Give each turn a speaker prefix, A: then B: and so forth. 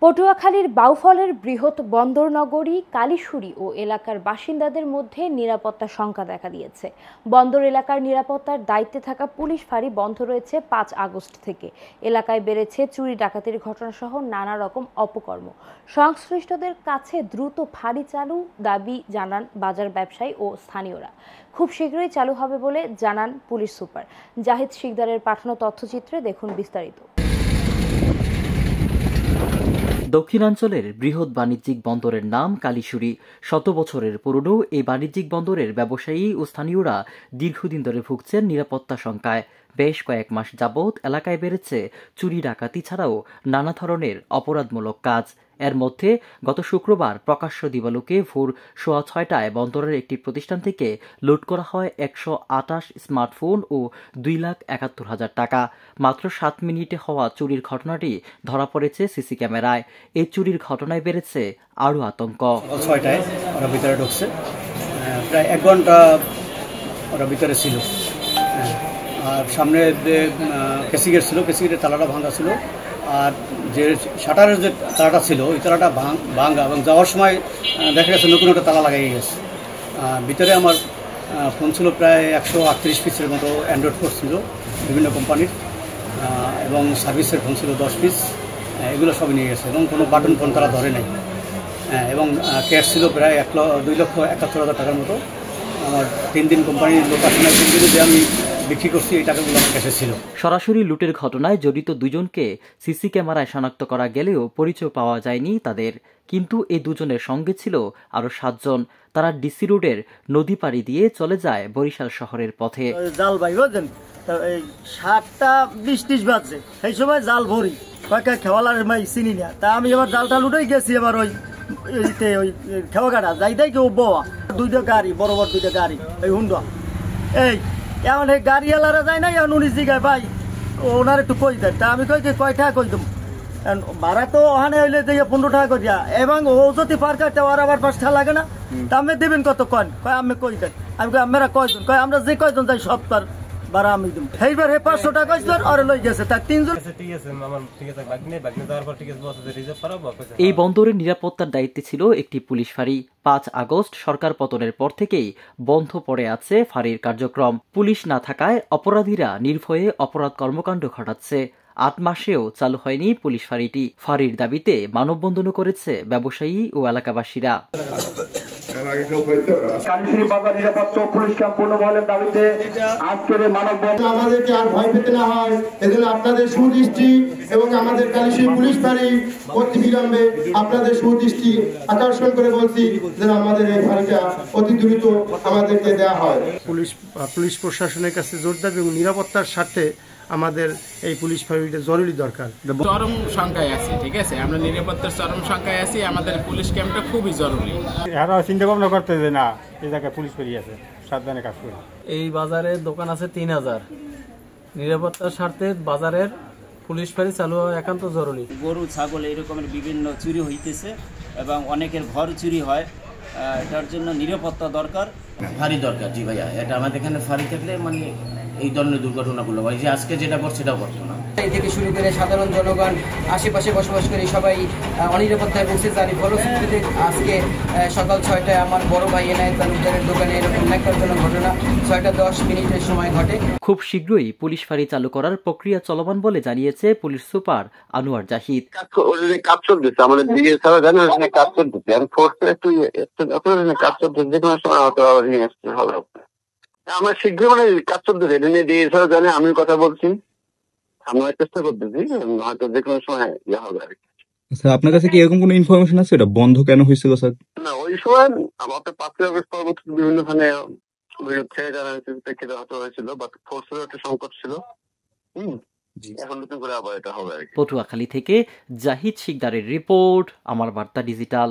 A: পটুয়াখালীর বাউফলের বৃহৎ বন্দর নগরী কালিশুরি ও এলাকার বাসিন্দাদের মধ্যে নিরাপত্তা শঙ্কা দেখা দিয়েছে। বন্দর এলাকার নিরাপত্তার দায়িত্বে থাকা পুলিশ ফাঁড়ি বন্ধ রয়েছে ৫ আগস্ট থেকে। এলাকায় বেড়েছে চুরি ডাকাতির ঘটনাসহ নানা রকম অপকর্ম। সংশ্লিষ্টদের কাছে দ্রুত ফাঁড়ি চালু দাবি জানান বাজার ব্যবসায়ী ও স্থানীয়রা। খুব শীঘ্রই চালু হবে বলে জানান পুলিশ সুপার জাহিদ শিকদারের পাঠানো তথ্যচিত্রে দেখুন বিস্তারিত।
B: দক্ষিণাঞ্চলের বৃহৎ বাণিজ্যিক বন্দরের নাম কালিশুরি। ১০০ বছরের পুরনো এই বাণিজ্যিক বন্দরের ব্যবসায়ী ও স্থানীয়রা দীর্ঘদিন ধরে ভুগছেন নিরাপত্তা শঙ্কায়। বেশ কয়েক মাস যাবৎ এলাকায় বেড়েছে চুরি ডাকাতি ছাড়াও নানা ধরনের অপরাধমূলক কাজ। এর মধ্যে গত শুক্রবার প্রকাশ্য দিবালোকে ভোর ৬:৩০টায় বন্দরের একটি প্রতিষ্ঠান থেকে লুট করা হয় ১২৮ স্মার্টফোন ও ২,৭১,০০০ টাকা। মাত্র ৭ মিনিটে হওয়া চুরির ঘটনাটি ধরা পড়েছে সিসি ক্যামেরায়। এই চুরির ঘটনায় বেড়েছে আরও আতঙ্ক।
C: ৬টায় ওরা ভিতরে ঢুকছে, প্রায় ১ ঘন্টা ওরা ভিতরে ছিল। আর সামনে যে কেসিগেট ছিল, কেসিগেটের তালাটা ভাঙা ছিল, আর যে শাটারের যে তালাটা ছিল ওই তালাটা ভাঙা, এবং যাওয়ার সময় দেখা গেছে নতুন একটা তালা লাগাই গেছে। ভিতরে আমার ফোন ছিল প্রায় ১৩৮ পিসের মতো অ্যান্ড্রয়েড ফোন ছিল বিভিন্ন কোম্পানির, এবং সার্ভিসের ফোন ছিল 10 পিস। এগুলো সবই নিয়ে গেছে এবং কোনো বাটন ফোন তারা ধরে নাই। এবং ক্যাশ ছিল প্রায় ২,৭১,০০০ টাকার মতো। আমার 3 দিন কোম্পানির লোক আসে না, 3 দিনে যে আমি বিক্রি করছি এই টাকাগুলো আমার কাছে ছিল।
B: সরাসরি লুটের ঘটনায় জড়িত দুজনকে সিসি ক্যামেরায় শনাক্ত করা গেলেও পরিচয় পাওয়া যায়নি তাদের। কিন্তু এই দুজনের সঙ্গে ছিল আরো 7 জন। তারা ডিসি রোডের নদী পাড়ি দিয়ে চলে যায় বরিশাল শহরের পথে।
D: জাল ভাই বুঝলেন, 7:20 বাজছে, সেই সময় জাল ভরি কয়েকটা খেওয়ালার মাই চিনি না। তা আমি এবার জালটা লুটেই গেছি, এবার ওই খেওয়া কাটা যাই দেয় কেউ বোয়া 2টা গাড়ি, বড় বড় 2টা গাড়ি, এই হুন্ডা। এই এমন এই গাড়িওয়ালারা যায় না, এখন উনি জিগায় ভাই ওনার একটু কই দেন। তা আমি কই কয় টাকা কই দেব, ভাড়া তো ওখানে হইলে 15 টাকা করিয়া, এবং ও যদি পার কাটতে আর আবার 5 টাকা লাগে না। তা আপনি দেবেন কত কন, কয় আমি কই দেন। আমি কই আমরা কয়জন, কয় আমরা যে কয়জন যাই সব তার ভাড়া আমি দেব। এইবার 500 টাকা আর লই গেছে তার 3 জন।
B: এই বন্দরের নিরাপত্তার দায়িত্বে ছিল একটি পুলিশ ফাঁড়ি। ৫ আগস্ট সরকার পতনের পর থেকেই বন্ধ পড়ে আছে ফাঁড়ির কার্যক্রম। পুলিশ না থাকায় অপরাধীরা নির্ভয়ে অপরাধ কর্মকাণ্ড ঘটাচ্ছে। ৮ মাসেও চালু হয়নি পুলিশ ফাঁড়িটি। ফাঁড়ির দাবিতে মানববন্ধনও করেছে ব্যবসায়ী ও এলাকাবাসীরা।
E: আমাদেরকে আর ভয় পেতে না হয়, এজন্য আপনাদের সুদৃষ্টি এবং আমাদের কালিশুরি পুলিশ ফাঁড়ি অতি বিলম্বে আপনাদের সুদৃষ্টি আকর্ষণ করে বলছি যেন আমাদের এই ফাঁড়িটা অতি দ্রুত আমাদেরকে দেওয়া হয়।
F: পুলিশ প্রশাসনের কাছে জোর দাবি এবং নিরাপত্তার স্বার্থে আমাদের এই পুলিশ ফাঁড়িটা জরুরি দরকার।
G: চরম সংখ্যায় আছি, ঠিক আছে, আমরা নিরাপত্তার চরম সংখ্যায় আছি। আমাদের পুলিশ ক্যাম্পটা খুবই জরুরি।
F: এরা চিন্তা ভাবনা করতে যে না এই জায়গায় পুলিশ ফাঁড়ি আছে, সাবধানে কাজ করি।
H: এই বাজারে দোকান আছে 3000, নিরাপত্তার স্বার্থে বাজারের পুলিশ ফাঁড়ি চালু হওয়া একান্ত জরুরি।
I: গরু ছাগল এরকমের বিভিন্ন চুরি হইতেছে এবং অনেকের ঘর চুরি হয়, এটার জন্য নিরাপত্তা দরকার,
J: ফাঁড়ি দরকার। জি ভাইয়া, এটা আমাদের এখানে ফাঁড়ি থাকলে মানে এই ধরনের দুর্ঘটনাগুলো হয়, যে আজকে যেটা করছে সেটাও করতো না।
K: এই থেকে শুরু করে সাধারণ জনগণ আশেপাশে বসবাস করে সবাই অনিরাপত্তায় ভুগছে, যার ফলশ্রুতিতে আজকে সকাল 6টায় আমার বড় ভাই এনায়েত তালুকদারের দোকানে এরকম ন্যাক্কারজনক ঘটনা 6:10 সময় ঘটে।
B: খুব শীঘ্রই পুলিশ ফাঁড়ি চালু করার প্রক্রিয়া চলমান বলে জানিয়েছে পুলিশ সুপার আনোয়ার জাহিদ।
L: কাজ চলতেছে, আমাদের দিকে সবাই জানে কাজ চলতেছে, আমি ফোর্সে একটু কাজ চলতেছে, যে কোনো সময় হয়তো আবার নিয়ে আসতে হবে। আমরা শীঘ্রই মানে কাজ চলতেছে, এটা নিয়ে দিয়ে সবাই জানে, আমি কথা বলছি, আমরা চেষ্টা করতেছি, হয়তো যে কোনো সময় ইয়ে হবে আর কি।
M: স্যার আপনার কাছে কি এরকম কোনো ইনফরমেশন আছে এটা বন্ধ কেন হয়েছিল স্যার?
L: না, ওই সময় আমাদের 5 আগস্ট পরবর্তী বিভিন্ন স্থানে হয়েছিল, বাট ফোর্সের একটা সংকট ছিল। এখন নতুন করে আবার এটা হবে আর কি।
B: পটুয়াখালী থেকে জাহিদ শিকদারের রিপোর্ট, আমার বার্তা ডিজিটাল।